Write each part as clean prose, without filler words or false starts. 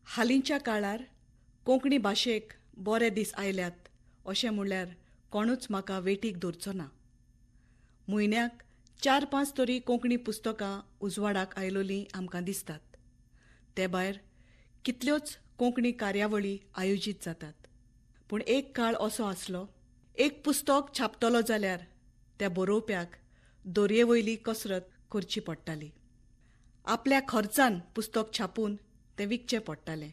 हालींच्या काळार कोंकणी भाशेक बरे दीस आयल्यात अशें म्हणल्यार कोणूच म्हाका वेटीक दवरचो ना. म्हयन्याक 4-5 तरी कोंकणी पुस्तकां उजवाडाक आयलोलीं आमकां दिसतात. ते भायर कितल्योच कोंकणी कार्यावळी आयोजीत जातात. पूण एक काळ असो आसलो, एक पुस्तक छापतलो जाल्यार त्या बरोवप्याक दर्येवयली कसरत करची पडटाली. आपल्या खर्चान पुस्तक छापून तें विकचें पडटालें.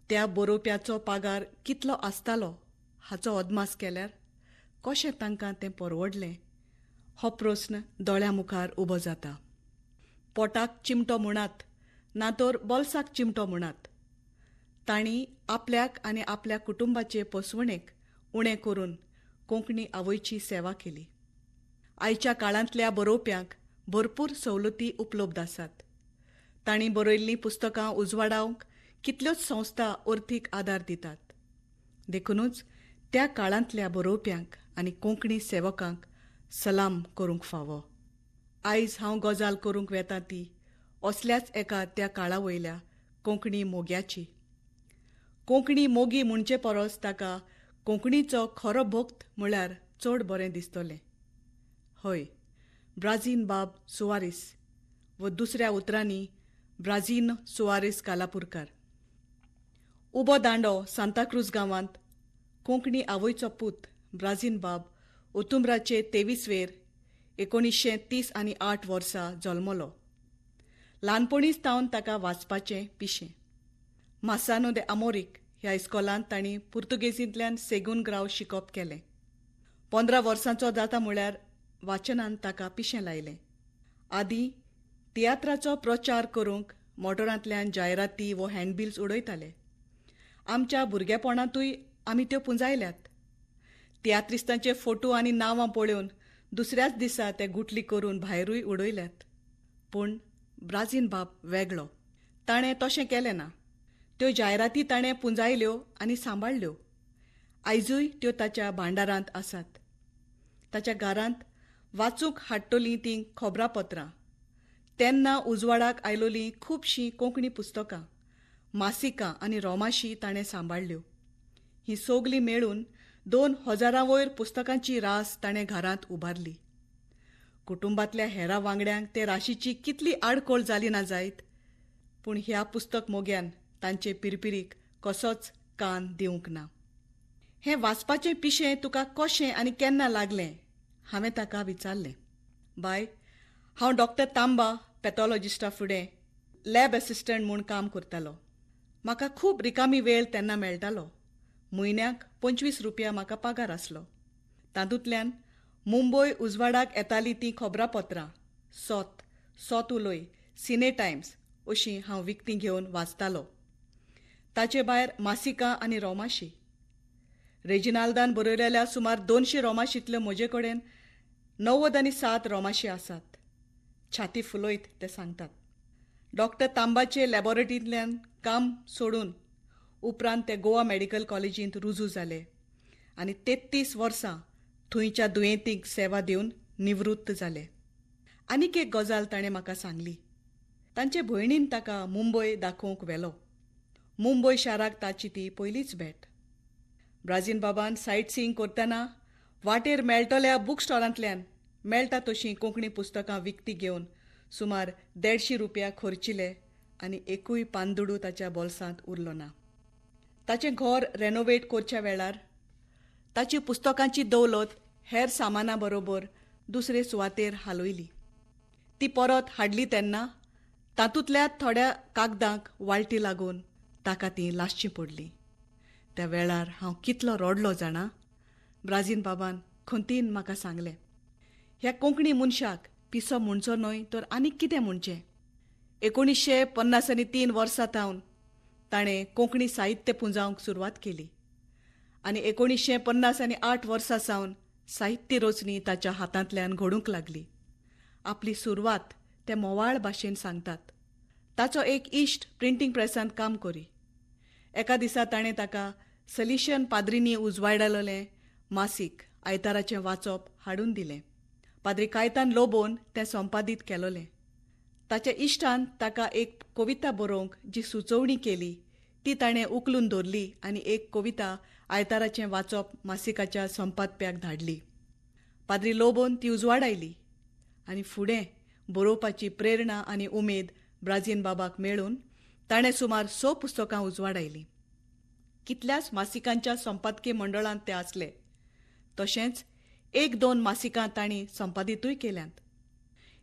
त्या बरोवप्याचो पागार कितलो आसतालो हाचो अदमास केल्यार कशें तांकां तें परवडलें हो प्रस्न दोळ्या मुखार उबो जाता. पोटाक चिमटो म्हणात ना तर बोल्साक चिमटो म्हणात, तांणी आपल्याक आनी आपल्या कुटुंबाचे पोसवणेक उणें करून कोंकणी आवयची सेवा केली. आयच्या काळांतल्या बरोवप्यांक भरपूर सवलती उपलब्ध आसात. तांणी बरयल्लीं पुस्तकां उजवाडावंक कितल्योच संस्था अर्थीक आदार दितात. देखूनच त्या काळांतल्या बरोवप्यांक आनी कोंकणी सेवकांक सलाम करूंक फावो. आयज हांव गजाल करूंक वेता ती असल्याच एका त्या काळा वयल्या कोंकणी मोग्याची. कोंकणी मोगी म्हणचे परस ताका कोंकणीचो खरो भक्त म्हळ्यार चड बरें दिसतलें. हय, ब्राझीन बाब सुवारीस व दुसऱ्या उतरांनी ब्राझीन सुवारीस कालापुरकार. उबो दांडो सांताक्रूज गांवांत कोंकणी आवयचो पूत ब्राझीन बाब ओतुंब्राचे 23 1938 वर्सा जल्मलो. ल्हानपणीच तावन ताका वाचपाचें पिशें. मासानो दे आमोरीक ह्या इस्कॉलांत तांणी पुर्तुगेजींतल्यान सेगून ग्राव शिकप केलें. 15 वर्सांचो जाता म्हळ्यार वाचनान ताका पिशें लायलें. आदीं तियात्राचो प्रचार करूंक मोटरांतल्यान जायराती वो हँडबिल्स उडयताले. आमच्या भुरगेपणांतूय आमी त्यो पुंजायल्यात. तियात्रिस्तांचे फोटो आनी नांवां पळोवन दुसऱ्याच दिसा ते गुटली करून भायरूय उडयल्यात. पूण ब्राझीन बाब वेगळो. ताणें तशें केलें ना. त्यो जायराती ताणें पुंजायल्यो आनी सांबाळल्यो. आयजूय त्यो ताच्या भांडारांत आसात. ताच्या घरांत वाचूंक हाडटलीं तीं खबरापत्रां, तेन्ना उजवाडाक आयलोलीं खुबशीं कोंकणी पुस्तकां, मासिकां आनी रोमाशी ताणें सांबाळल्यो. हीं सगलीं मेळून 2000 वयर पुस्तकांची रास ताणें घरांत उबारली. कुटुंबांतल्या हेरां वांगड्यांक ते राशीची कितली आडखळ जाली ना जायत, पूण ह्या पुस्तक मोग्यान तांचे पिरपिरीक कसोच कान दिवंक ना. हें वाचपाचें पिशें तुका कशें आनी केन्ना लागलें हांवें ताका विचारलें. बाय, हांव डॉक्टर तांबा पॅथॉलॉजिस्टा फुडें लॅब असिस्टंट म्हूण काम करतालों. म्हाका खूब रिकामी वेळ तेन्ना मेळटालो. म्हयन्याक 25 रुपया म्हाका पागार आसलो. तातूंतल्यान मुंबय उजवाडाक येतालीं तीं खबरापत्रां, सोत उलोय, सिने टायम्स अशीं हांव विकतीं घेवन वाचतालों. ताचे भायर मासिकां आनी रोमाशी. रेजिनाल्दान बरयलेल्या सुमार 200 रोमाशींतल्यो म्हजे कडेन 97 रोमाशी आसात. छाती फुलोयत ते सांगतात. डॉक्टर तांबाचे लॅबॉरेटरींतल्यान काम सोडून उपरांत ते गोवा मेडिकल कॉलेजींत रुजू जाले आनी 33 वर्सां थंयच्या दुयेंतींक सेवा दिवन निवृत्त जाले. आनीक एक गजाल ताणें म्हाका सांगली. तांचे भयणीन ताका मुंबय दाखोवंक व्हेलो. मुंबय शाराक ताची ती पयलीच भेट. ब्राझीन बाबान सायट सीइंग करतना वाटेर मेळटल्या बूक स्टॉलांतल्यान मेळटा तशीं कोंकणी पुस्तकां विकतीं घेवन सुमार 150 रुपया खर्चिले आनी एकूय पानदुडू ताच्या बोल्सांत उरलो ना. ताचें घर रेनोवेट करच्या वेळार ताची पुस्तकांची दौलत हेर सामाना बरोबर दुसरे सुवातेर हालयली. ती परत हाडली तेन्ना तातूंतल्या थोड्या कागदांक वाळटी लागून ताका ती लासची पडली. त्या वेळार हांव कितलो रडलो जाणा. ब्राझीन बाबान खंतीन म्हाका सांगलें, ह्या कोंकणी मनशाक पिसो म्हणचो न्हय तर आनीक कितें म्हणचें. 1953 वर्सा तावन ताणें कोंकणी साहित्य पुंजावंक सुरवात केली आनी 1958 वर्सा सावन साहित्य रचनी ताच्या हातांतल्यान घडूंक लागली. आपली सुरवात ते मोवाळ भाशेन सांगतात. ताचो एक इश्ट प्रिंटींग प्रेसांत काम करी. एका दिसा ताणें ताका सलिशन पाद्रिनी उजवाडायलोलें मासीक आयताराचें वाचप हाडून दिलें. पाद्री कायतान लोबोवन तें संपादीत केलोलें. ताच्या इश्टान ताका एक कविता बरोवंक जी सुचोवणी केली ती ताणें उखलून दवरली आनी एक कविता आयताराचें वाचप मासिकाच्या संपादप्याक धाडली. पाद्री लोबोन ती उजवाडायली आनी फुडें बरोवपाची प्रेरणा आनी उमेद ब्राजीन बाबाक मेळून ताणें सुमार 6 पुस्तकां उजवाडायलीं. कितल्याच मासिकांच्या संपादकी मंडळांत ते आसले. तशेंच 1-2 मासिकां तांणी संपादीतूय केल्यांत.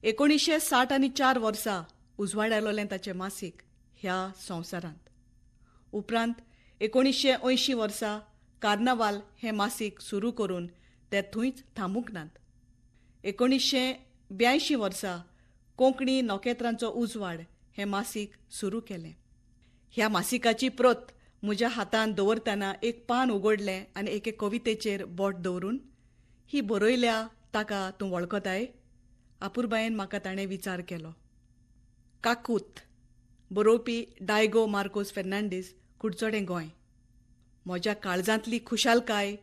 1964 वर्सा उजवाडायलोलें ताचें मासीक ह्या संवसारांत. उपरांत 1980 वर्सा कार्नावाल हें मासीक सुरू करून ते थंयच थांबूंक नात. 1982 वर्सा कोंकणी नोखेत्रांचो उजवाड हें मासीक सुरू केलें. ह्या मासिकाची प्रत म्हज्या हातांत दवरतना एक पान उगडलें आनी एके कवितेचेर बोट दवरून, ही बरयल्या ताका तूं वळखताय? आपुरबायेन म्हाका ताणें विचार केलो. काकूत, बरोवपी डायगो मार्कोस फेर्नांडीस, कुडचडें गोंय. म्हज्या काळजांतली खुशालकाय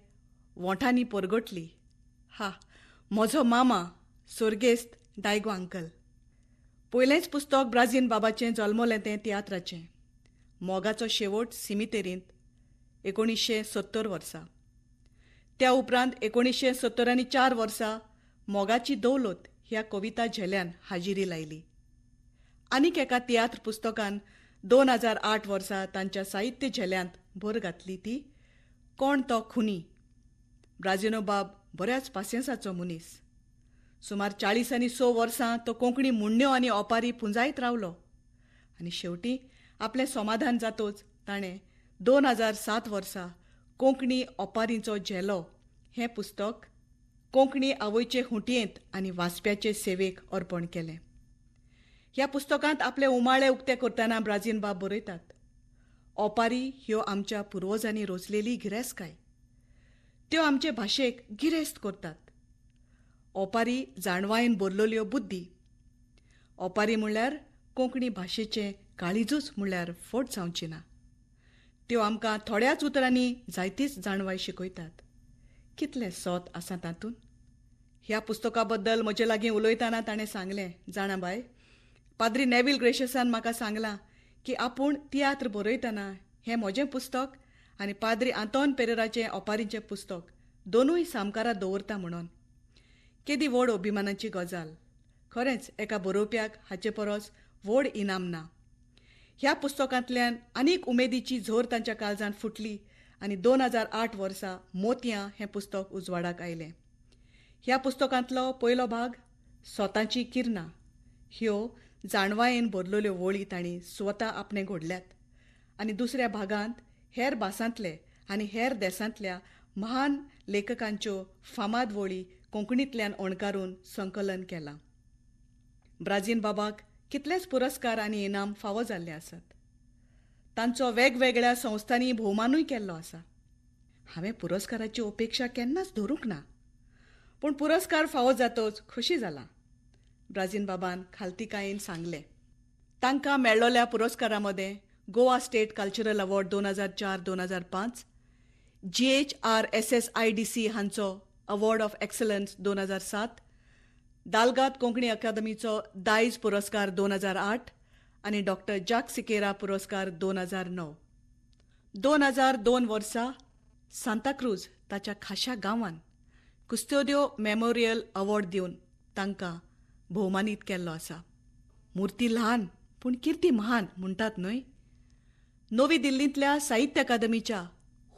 ओंठांनी परगटली. हा, म्हजो मामा सर्गेस्त डायगो अंकल. पयलेंच पुस्तक ब्राजीन बाबाचें जल्मलें तें तियात्राचें. मोगाचो शेवट सिमितेरींत 1970 वर्सा. त्या उपरांत 1974 वर्सा मोगाची दौलत ह्या कविता झेल्यान हाजिरी लायली. आनीक एका तियात्र पुस्तकान 2008 वर्सा तांच्या साहित्य झेल्यांत भर घातली, ती कोण तो खुनी. ब्राजिनो बाब बऱ्याच पासियेंसाचो मनीस. सुमार 40 वर्सां तो कोंकणी मुंड्यो आनी ओपारी पुंजायत रावलो आनी शेवटी आपलें समाधान जातोच ताणें 2007 वर्सा कोंकणी ओपारींचो झेलो हें पुस्तक कोंकणी आवयचे हुटयेंत आनी वाचप्याचे सेवेक अर्पण केलें. ह्या पुस्तकांत आपले उमाळे उक्ते करतना ब्राजीन बाब बरयतात, ओपारी ह्यो आमच्या पुर्वजांनी रचलेली गिरेस्तकाय. त्यो आमचे भाशेक गिरेस्त करतात. ओपारी जाणवायेन भरलेल्यो बुद्धी. ओपारी म्हणल्यार कोंकणी भाशेचें काळिजूच म्हणल्यार फट जावची ना. त्यो आमकां थोड्याच उतरांनी जायतीच जाणवाय शिकयतात. कितलें सोत आसा तातूंत. ह्या पुस्तका बद्दल म्हजे लागीं उलयतना ताणें सांगलें, जाणा बाय, पाद्री नेविल ग्रेशियसान म्हाका सांगलां की आपूण तियात्र बरयतना हें म्हजें पुस्तक आनी पाद्री आंतोन पेरेराचें ओपारीचें पुस्तक दोनूय सामकारात दवरता म्हणून. केदी व्हड अभिमानाची गजाल. खरेंच एका बरोवप्याक हाचे परस व्हड इनाम ना. ह्या पुस्तकांतल्यान आनीक उमेदीची झर तांच्या काळजांत फुटली आनी 2008 वर्सा मोतयां हें पुस्तक उजवाडाक आयलें. ह्या पुस्तकांतलो पयलो भाग स्वताची किरणां. ह्यो जाणवायेन भरलेल्यो वळी तांणी स्वता आपणे घडल्यात आनी दुसऱ्या भागांत हेर भासांतले आनी हेर देसांतल्या महान लेखकांच्यो फामाद वळी कोंकणींतल्यान अणकारून संकलन केलां. ब्राजीन बाबाक कितलेच पुरस्कार आनी इनाम फावो जाल्ले आसात. तांचो वेगवेगळ्या संस्थांनी भोवमानूय केल्लो आसा. हांवें पुरस्काराची अपेक्षा केन्नाच धरूंक ना, पूण पुरस्कार फावो जातोच खोशी जालां. ब्राजीन बाबान खालतीकायेन सांगलें. तांकां मेळ्ळोल्या पुरस्कारां मदें Goa state cultural award 2004-2005, GHRSSIDC हांचो award of excellence 2007, Dalgado Konkani अकादमीचो दायज पुरस्कार 2008 आनी डॉ. जाक सिकेरा पुरस्कार 2009. 2002 वर्सा सांताक्रूज ताच्या खाशा गांवांत कुस्टोदियो मेमोरियल अवॉर्ड दिवन तांकां भोवमानीत केल्लो आसा. मुर्ती ल्हान पूण किर्ती महान म्हणटात न्हय. नवी दिल्लींतल्या साहित्य अकादमीच्या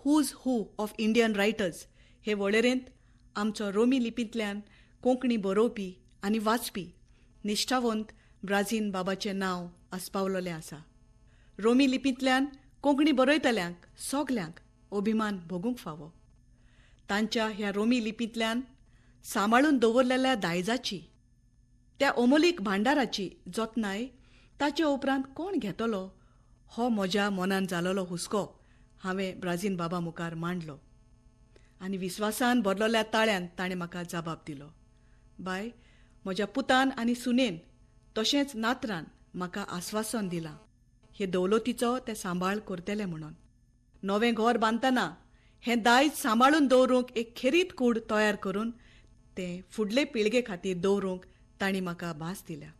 who's who of Indian writers हे वळेरेंत आमचो रोमी लिपींतल्यान कोंकणी बरोवपी आनी वाचपी निश्ठावंत ब्राजीन बाबाचें नांव आस्पावलोलें आसा. रोमी लिपींतल्यान कोंकणी बरयतल्यांक सोगल्यांक अभिमान भोगूंक फावो. तांच्या ह्या रोमी लिपींतल्यान सांबाळून दवरलेल्या दायजाची, त्या अमोलीक भांडाराची जतनाय ताचे उपरांत कोण घेतलो हो म्हज्या मनान जालोलो हुस्को हांवें ब्राजीन बाबा मुखार मांडलो आनी विस्वासान भरलोल्या ताळ्यान ताणें म्हाका जबाब दिलो. बाय, म्हज्या पुतान आनी सुनेन तशेंच नातरान म्हाका आस्वासन दिलां हे दौलतीचो ते सांबाळ करतले म्हणून. नवें घर बांदतना हें दायज सांबाळून दवरूंक एक खेरीत कूड तयार करून तें फुडले पिळगे खातीर दवरूंक तांणी म्हाका भास दिल्या.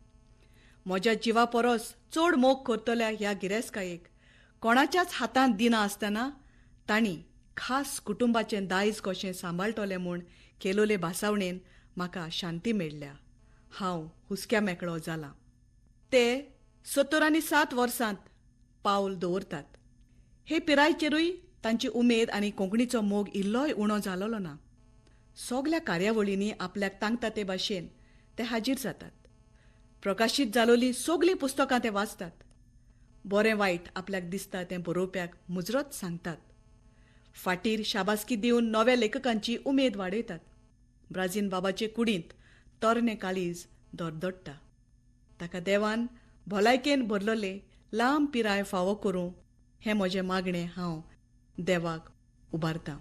म्हज्या जिवा परस चड मोग करतल्या ह्या गिरेस्तकायेक कोणाच्याच हातांत दिना आसतना तांणी खास कुटुंबाचें दायज कशें सांबाळटले म्हूण केलोले भासावणेन म्हाका शांती मेळ्ळ्या. हांव हुस्क्या मेकळो जालां. ते 77 वर्सांत पावल दवरतात. हे पिरायेचेरूय तांची उमेद आनी कोंकणीचो मोग इल्लोय उणो जालोलो ना. सगल्या कार्यावळींनी आपल्याक तांकता ते भाशेन ते हाजीर जातात. प्रकाशीत जालोलीं सगलीं पुस्तकां ते वाचतात. बरें वायट आपल्याक दिसता तें बरोवप्याक मुजरत सांगतात. फाटीर शाबासकी दिवन नव्या लेखकांची उमेद वाडयतात. ब्राजीन बाबाचे कुडींत तरणे काळीज धडधडटा. ताका देवान भलायकेन भरलोले लांब पिराय फावो करूं हें म्हजें मागणें हांव देवाक उबारतां.